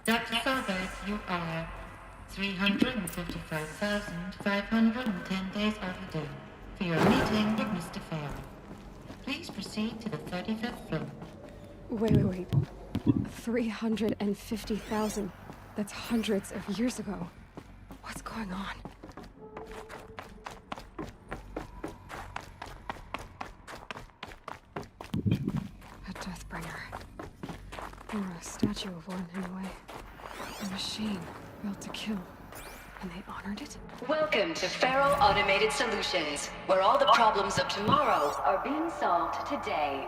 Dr. Solberg, you are 355,510 days overdue for your meeting with Mr. Fair. Please proceed to the 35th floor. Wait. 350,000. That's hundreds of years ago. What's going on? A Deathbringer. Or a statue of one, anyway. A machine built to kill. And they honored it? Welcome to Feral Automated Solutions, where all the problems of tomorrow are being solved today.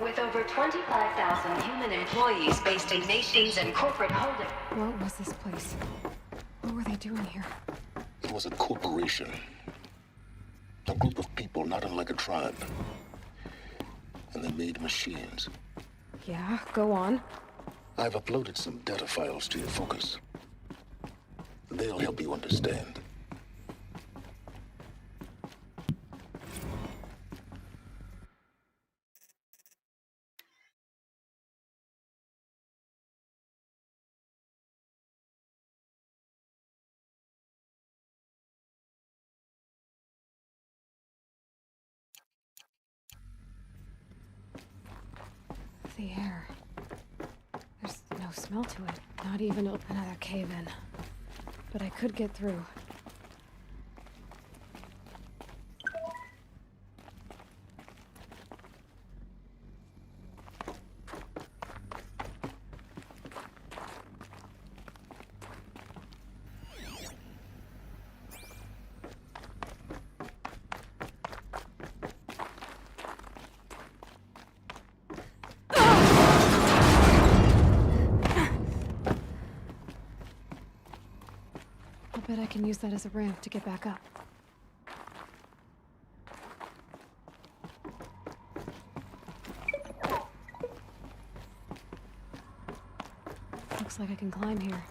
With over 25,000 human employees based in nations and corporate holdings. What was this place? What were they doing here? It was a corporation. A group of people not unlike a tribe. And they made machines. Yeah, go on. I've uploaded some data files to your focus. They'll help you understand. The air. There's no smell to it. Not even another cave-in. But I could get through. I bet I can use that as a ramp to get back up. Looks like I can climb here.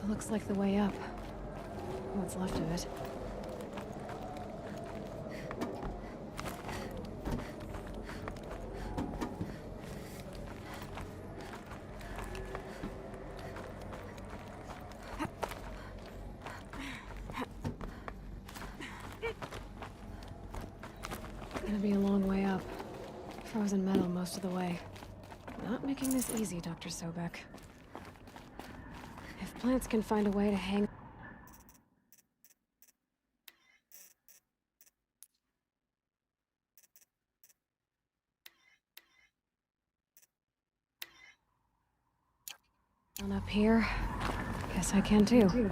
Looks like the way up. What's left of it. Gonna be a long way up. Frozen metal most of the way. Not making this easy, Dr. Sobek. If plants can find a way to hang... on up here, guess I can too.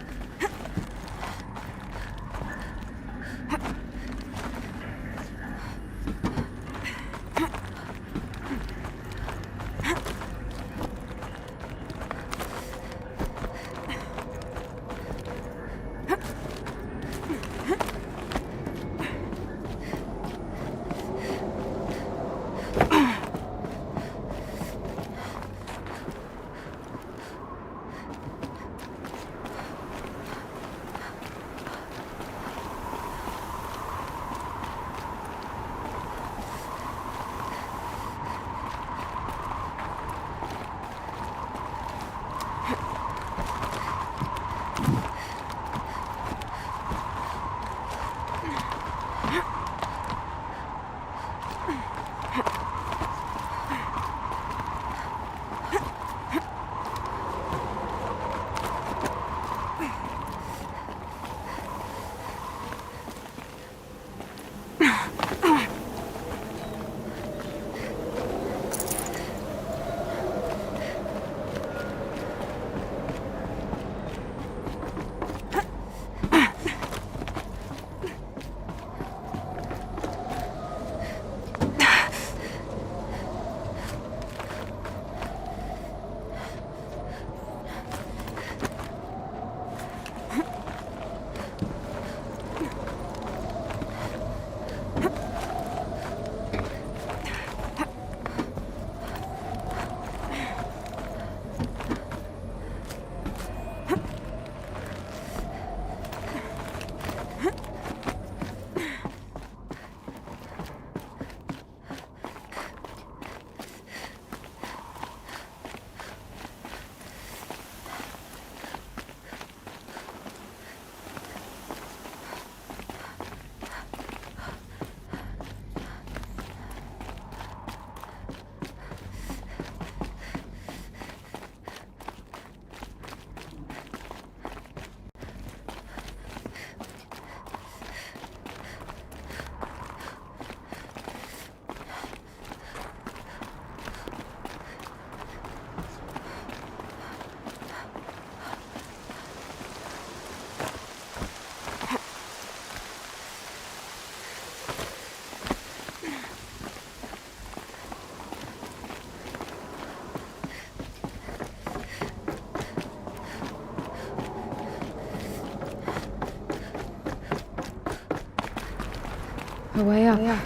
A way up.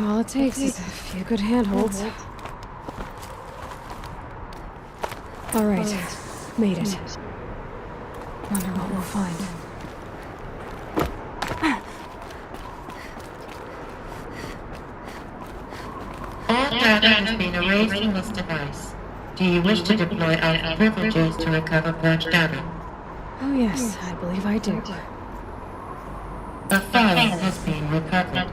All it takes is a few good handholds. All right, made it. Wonder what we'll find. All data has been erased from this device. Do you wish to deploy alpha privileges to recover purged data? Oh yes, I believe I do. A file has been recovered.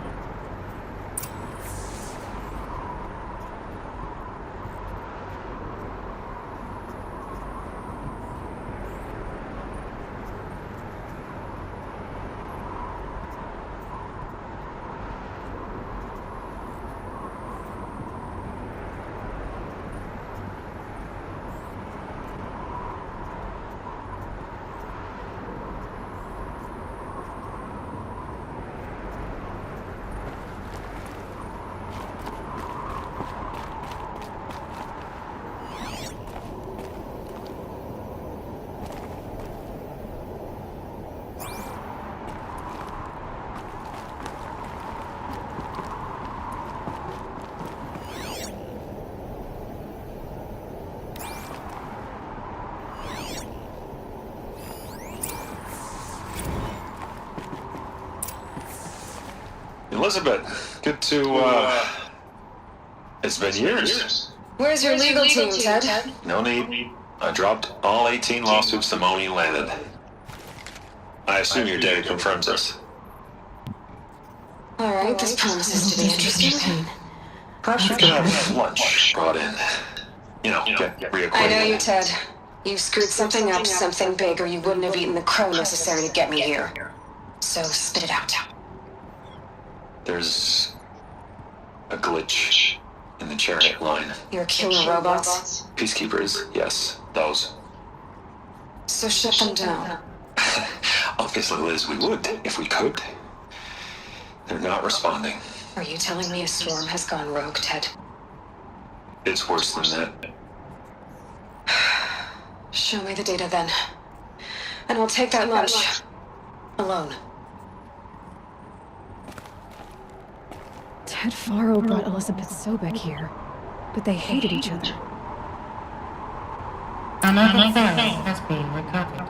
Elizabeth, good to, it's been years. Where's your legal team, Ted? No need. I dropped all 18 lawsuits the moment you landed. I assume your data confirms this. Alright, this promises to be interesting. Perhaps we could have lunch brought in. You know, get reacquainted. I know you, Ted. You screwed something up, something big, or you wouldn't have eaten the crow necessary to get me here. So spit it out. There's a glitch in the chariot line. Your killer robots? Peacekeepers, yes, those. So shut them down. Obviously, Liz, we would, if we could. They're not responding. Are you telling me a swarm has gone rogue, Ted? It's worse than that. Show me the data then. And I'll take that lunch. Alone. Ted Faro brought Elizabeth Sobek here, but they hated each other. Another file has been recovered.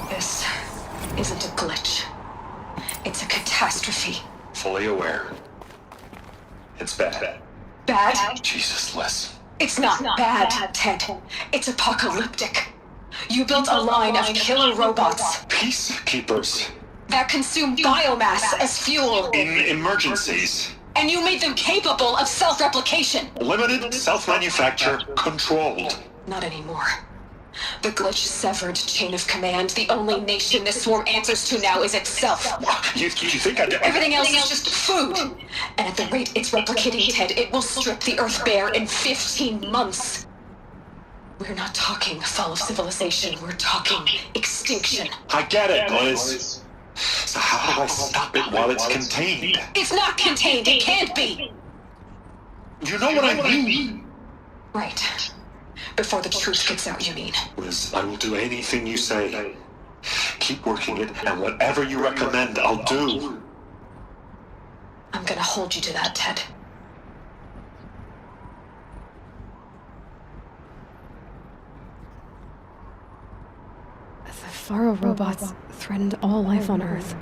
This isn't a glitch. It's a catastrophe. Fully aware. It's bad. Bad? Jesus, Liz. It's not bad, Ted. It's apocalyptic. You built a line of killer robots Peacekeepers. that consume biomass as fuel, In emergencies. and you made them capable of self-replication. Limited, self-manufacture, controlled. Not anymore. The glitch severed chain of command. The only nation this swarm answers to now is itself. You think I'd... Everything else is just food. And at the rate it's replicating, Ted, it will strip the Earth bare in 15 months. We're not talking fall of civilization. We're talking extinction. I get it, Liz. So how do I stop it while it's contained? It's not contained. It can't be. You know what I mean? Right. Before the truth gets out, you mean? Liz, I will do anything you say. Keep working it, and whatever you recommend, I'll do. I'm gonna hold you to that, Ted. The Faro robots threatened all life on Earth,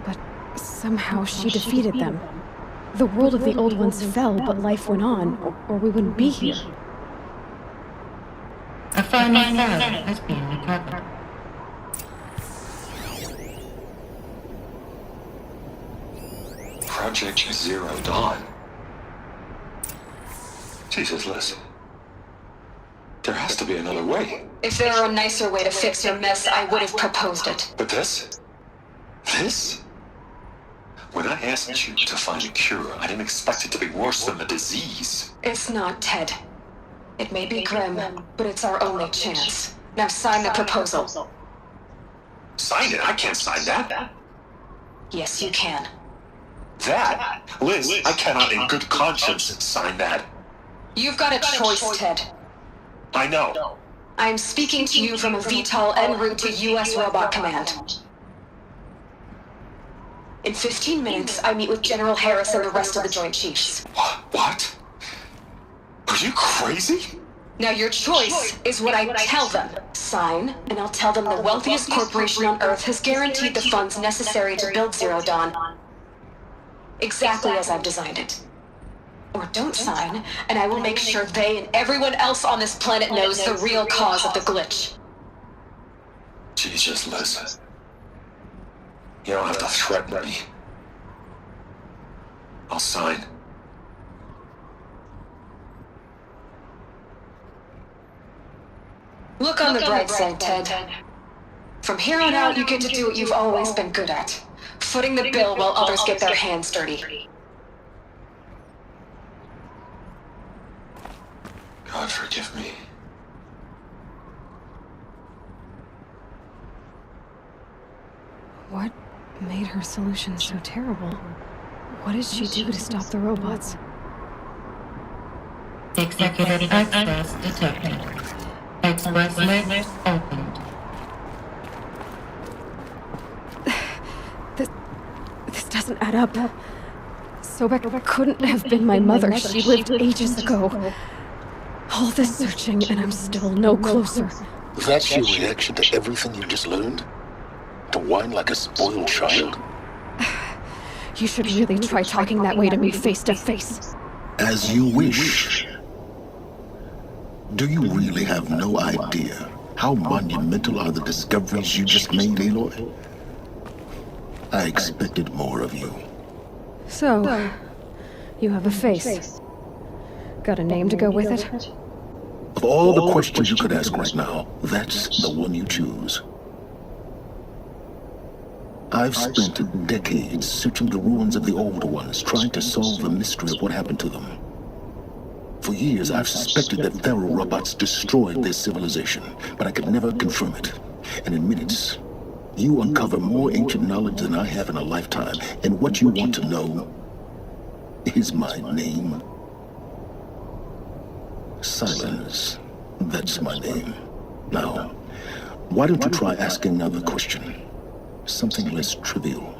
but somehow she defeated them. The world of the old ones fell, but life went on, or we wouldn't be here. A final file has been recovered. Project Zero Dawn. Jesus, Liz. There has to be another way. If there were a nicer way to fix your mess, I would have proposed it. But this? This? When I asked you to find a cure, I didn't expect it to be worse than the disease. It's not, Ted. It may be grim, but it's our only chance. Now sign the proposal. Sign it? I can't sign that. Yes, you can. That? Liz, I cannot in good conscience sign that. You've got a choice, Ted. I know. I'm speaking to you from a VTOL en route to U.S. Robot Command. In 15 minutes, I meet with General Harris and the rest of the Joint Chiefs. What? Are you crazy? Now your choice is what I tell them. Sign, and I'll tell them the wealthiest corporation on Earth has guaranteed the funds necessary to build Zero Dawn. Exactly as I've designed it. Or don't sign, and I will make sure they and everyone else on this planet knows the real cause of the glitch. Jesus, Liz. You don't have to threaten me. I'll sign. Look on the bright side, Ted. From here on out, you get to do what you've always been good at. Footing the bill while others get their hands dirty. God forgive me. What made her solution so terrible? What did she do to stop the robots? Executive access detected. Express lane opened. This doesn't add up. Sobek couldn't have been my mother. She lived ages ago. All this searching, and I'm still no closer. That's your reaction to everything you just learned? To whine like a spoiled child? You should really try talking that way to me face to face. As you wish. Do you really have no idea how monumental are the discoveries you just made, Aloy? I expected more of you. So, you have a face. Got a name to go with it? Of all the questions you could ask right now, that's the one you choose. I've spent decades searching the ruins of the older ones, trying to solve the mystery of what happened to them. For years, I've suspected that Thero robots destroyed their civilization, but I could never confirm it. And in minutes, you uncover more ancient knowledge than I have in a lifetime, and what you want to know is my name. Silence. That's my name. Now, why don't you try asking another question? Something less trivial.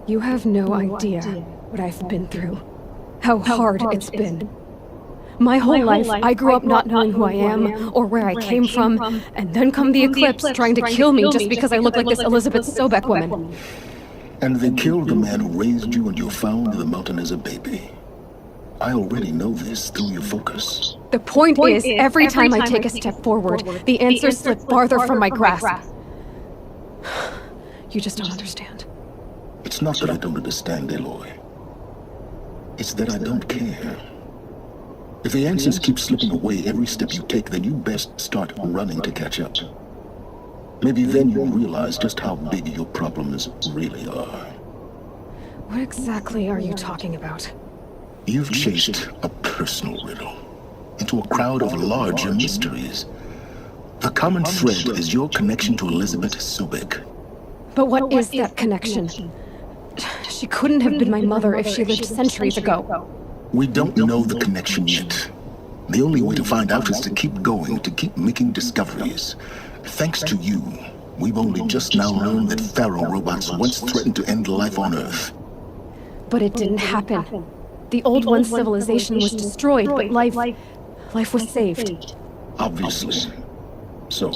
You have no idea what I've been through. How hard it's been. My whole life, I grew up not knowing who I am or where I came from, and then come the Eclipse trying to kill me just because I look like this Elizabeth Sobek woman. And they killed the man who raised you and you found the mountain as a baby. I already know this through your focus. The point is, every time I take a step forward, the answers slip farther from my grasp. You just don't understand. It's not that I don't understand, Aloy. It's that I don't care. If the answers keep slipping away every step you take, then you best start running to catch up. Maybe then you'll realize just how big your problems really are. What exactly are you talking about? You've chased a personal riddle into a crowd of larger mysteries. The common thread is your connection to Elizabeth Sobek. But what is that connection? She couldn't have been my mother if she lived centuries ago. We don't know the connection yet. The only way to find out is to keep going, to keep making discoveries. Thanks to you, we've only just now learned that Thero robots once threatened to end life on Earth. But it didn't happen. The old one's civilization was destroyed, but life was saved. Obviously. So,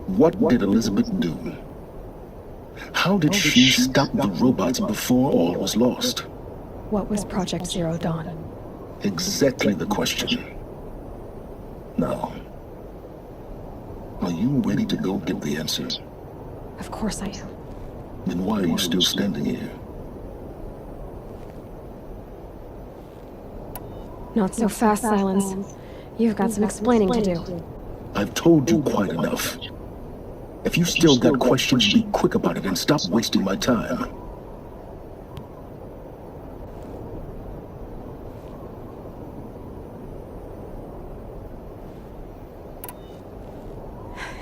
what did Elizabeth do? How did she stop the robots before all was lost? What was Project Zero Dawn? Exactly the question. Now, are you ready to go get the answer? Of course I am. Then why are you still standing here? Not so fast, Silence. You've got some explaining to do. I've told you quite enough. If you still got questions, be quick about it and stop wasting my time.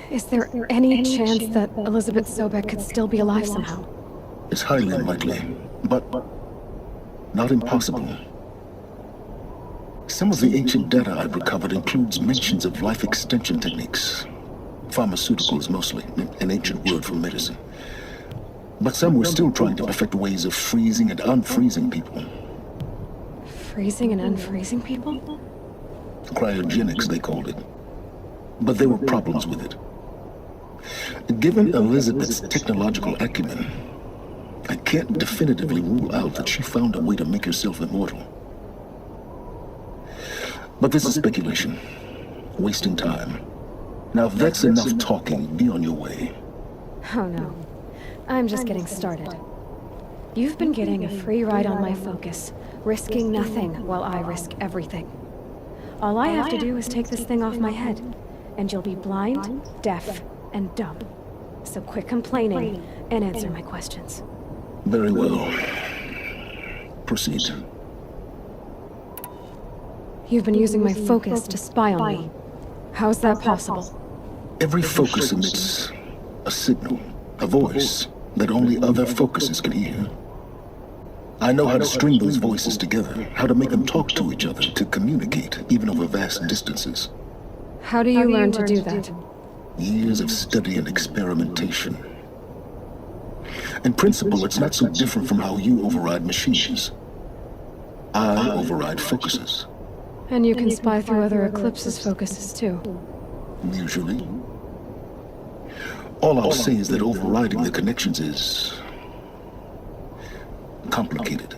Is there any chance that Elizabeth Sobek could still be alive somehow? It's highly unlikely, but not impossible. Some of the ancient data I've recovered includes mentions of life extension techniques. Pharmaceuticals mostly, an ancient word for medicine. But some were still trying to perfect ways of freezing and unfreezing people. Freezing and unfreezing people? Cryogenics, they called it. But there were problems with it. Given Elizabeth's technological acumen, I can't definitively rule out that she found a way to make herself immortal. But this is speculation. Wasting time. Now, if that's enough talking, be on your way. Oh no. I'm just getting started. You've been getting a free ride on my focus, risking nothing while I risk everything. All I have to do is take this thing off my head, and you'll be blind, deaf, and dumb. So quit complaining and answer my questions. Very well. Proceed. You've been using my focus to spy on me. How's that possible? Every focus emits a signal, a voice that only other focuses can hear. I know how to string those voices together, how to make them talk to each other, to communicate, even over vast distances. How do you learn to do that? Years of study and experimentation. In principle, it's not so different from how you override machines. I override focuses. And you can spy through other Eclipse's focuses too. Usually. All I'll say is that overriding the connections is complicated.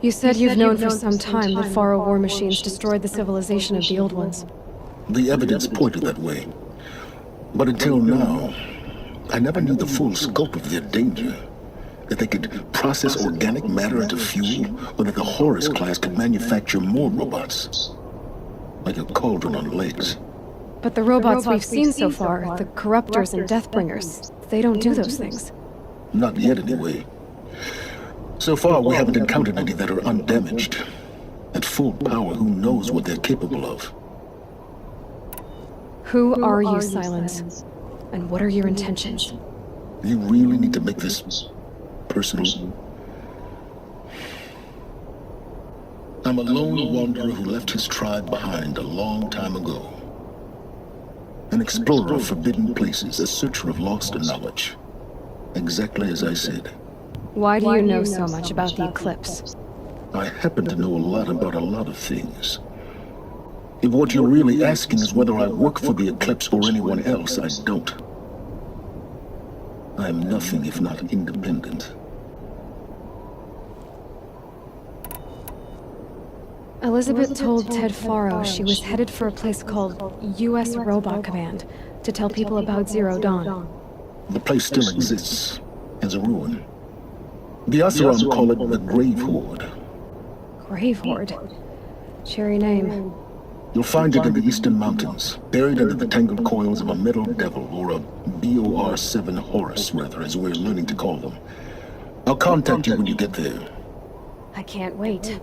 You said you've known for some time that Faro war machines destroyed the civilization of the old ones. The evidence pointed that way. But until now, I never knew the full scope of their danger. That they could process organic matter into fuel, or that the Horus class could manufacture more robots. Like a cauldron on legs. But the robots we've seen so far, the Corruptors and Deathbringers, they don't do those things. Not yet, anyway. So far, we haven't encountered any that are undamaged. At full power, who knows what they're capable of? Who are you, Silence? And what are your intentions? You really need to make this personal. I'm a lone wanderer who left his tribe behind a long time ago. An explorer of forbidden places, a searcher of lost knowledge. Exactly as I said. Why do you know so much about the Eclipse? I happen to know a lot about a lot of things. If what you're really asking is whether I work for the Eclipse or anyone else, I don't. I am nothing if not independent. Elizabeth told Ted Faro she was headed for a place called U.S. Robot Command to tell people about Zero Dawn. The place still exists, as a ruin. The Oseram call it the Grave Horde. Grave Horde? Cheery name. You'll find it in the Eastern Mountains, buried under the tangled coils of a metal devil, or a BOR-7 Horus, rather, as we're learning to call them. I'll contact you when you get there. I can't wait.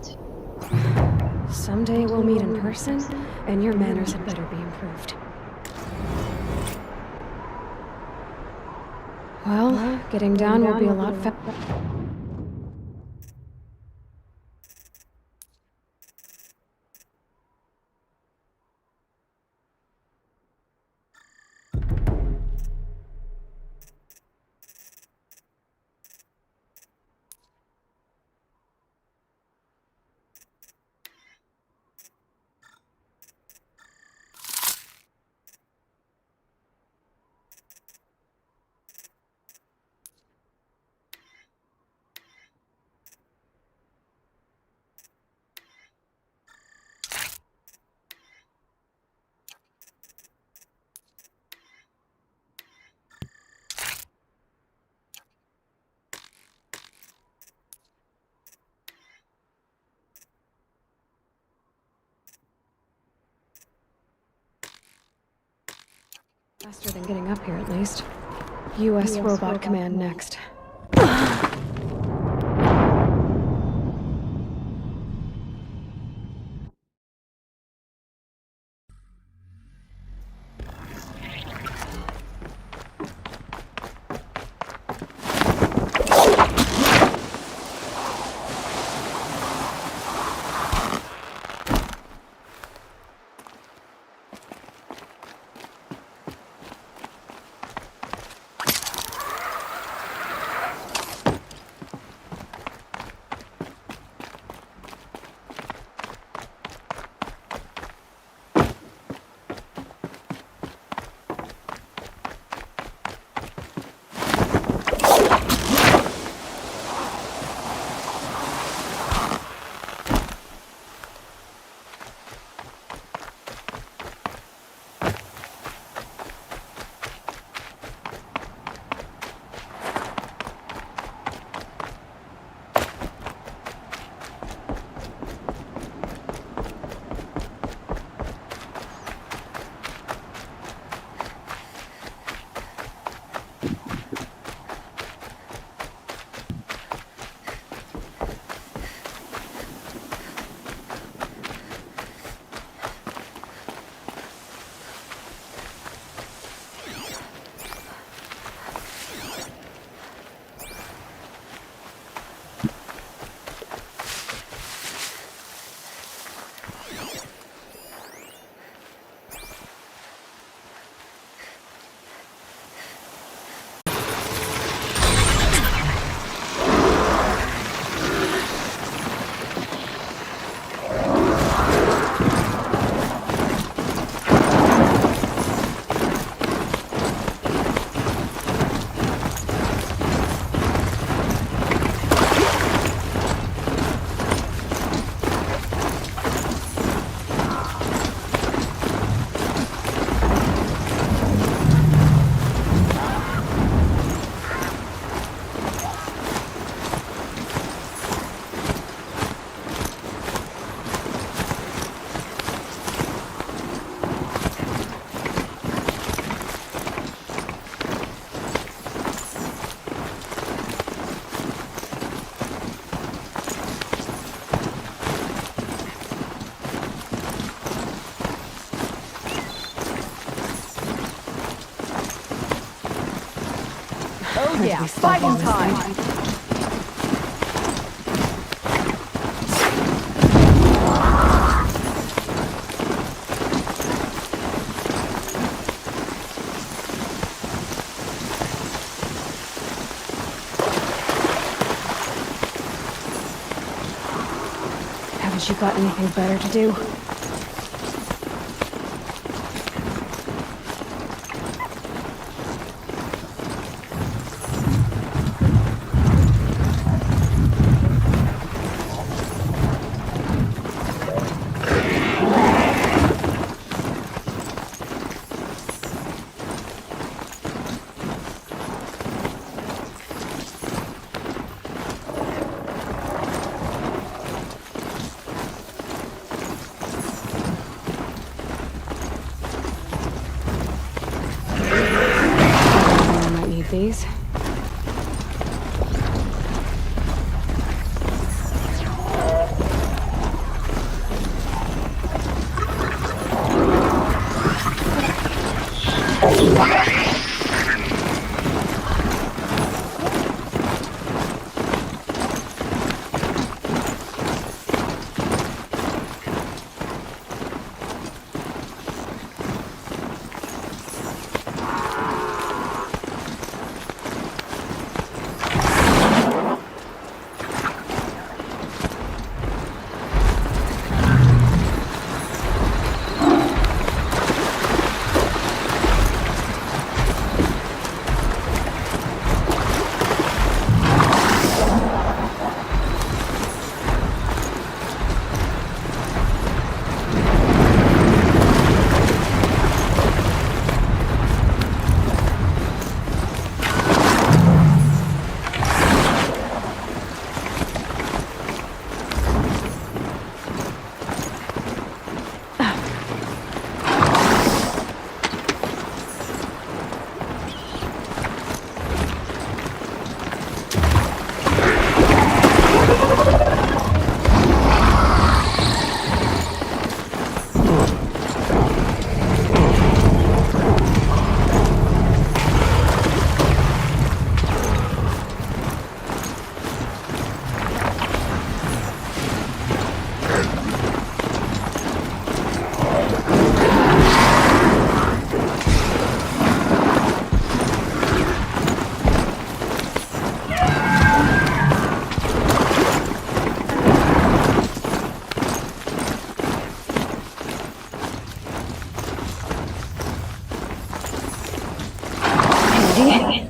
Someday we'll meet in person, and your manners had better be improved. Well, getting down will be a lot faster. Faster than getting up here, at least. U.S. Robot Command next. now. Fighting time! Haven't you got anything better to do? I might need these. Handy.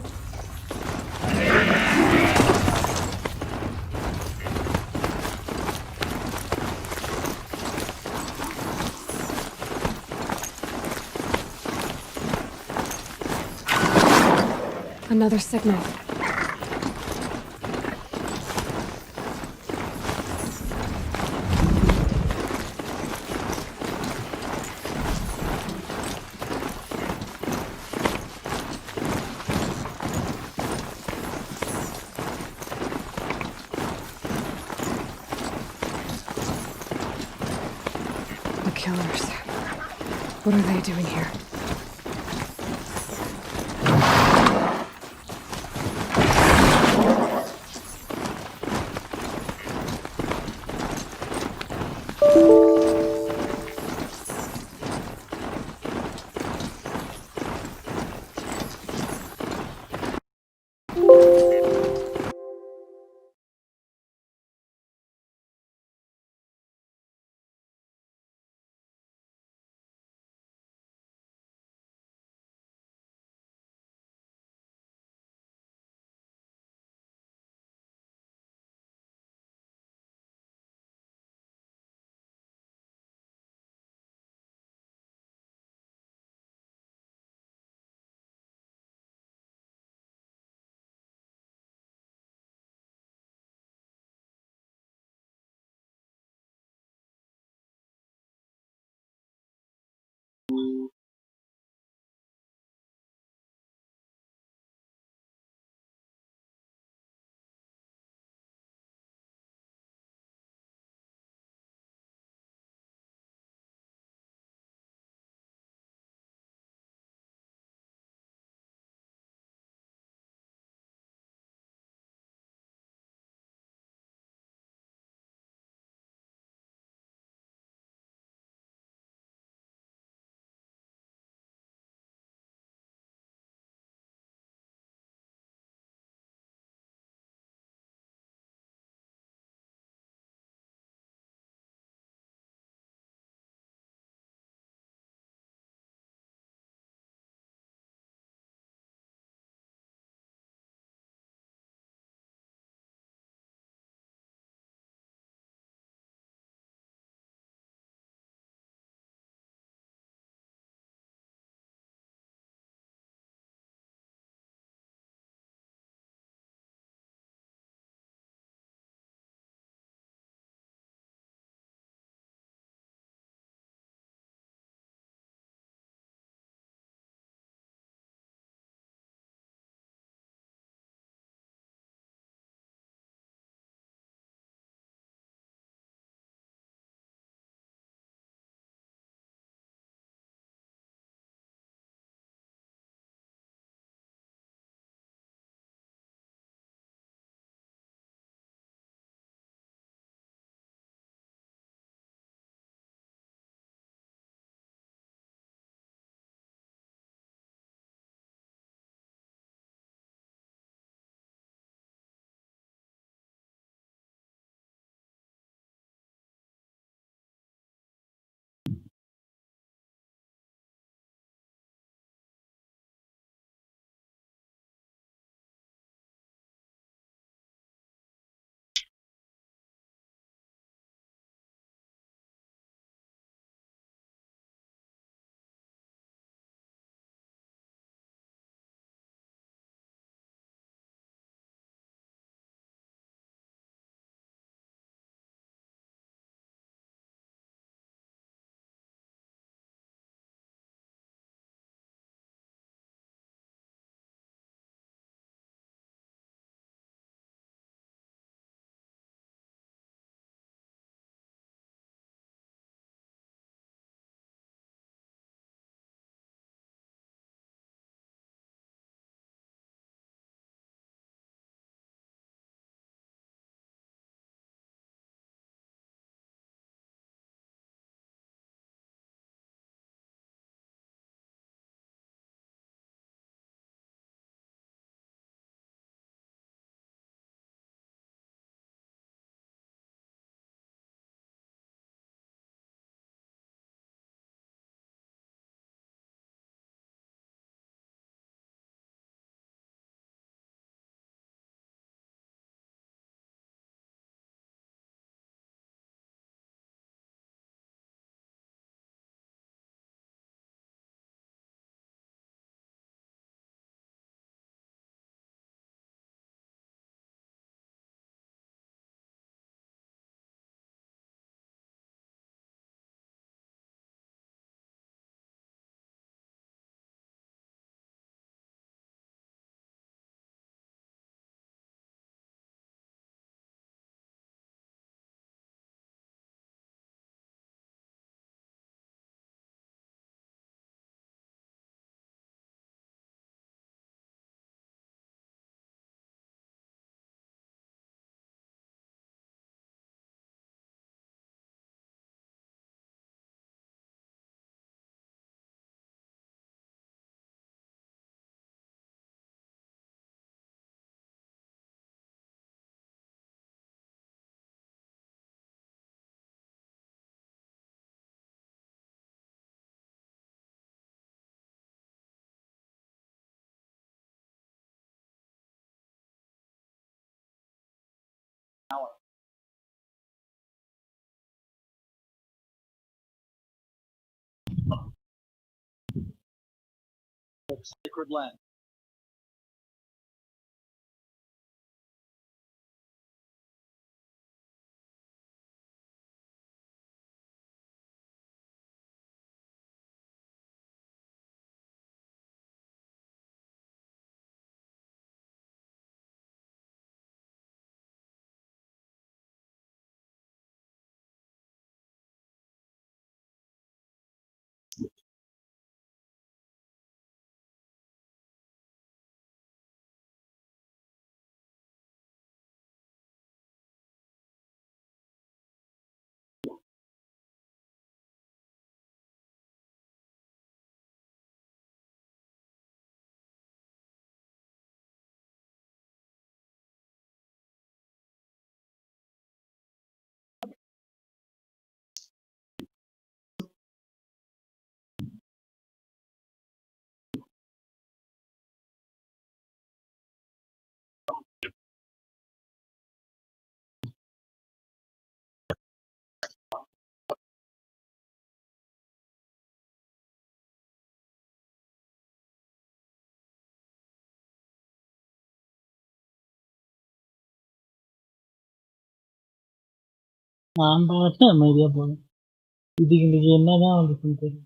Another signal. The killers. What are they doing here? Sacred land. நான் பாட்டு அமைதியா போனேன். இதுக்கு இன்னைக்கு என்னதான் வந்துச்சுன்னு தெரியல.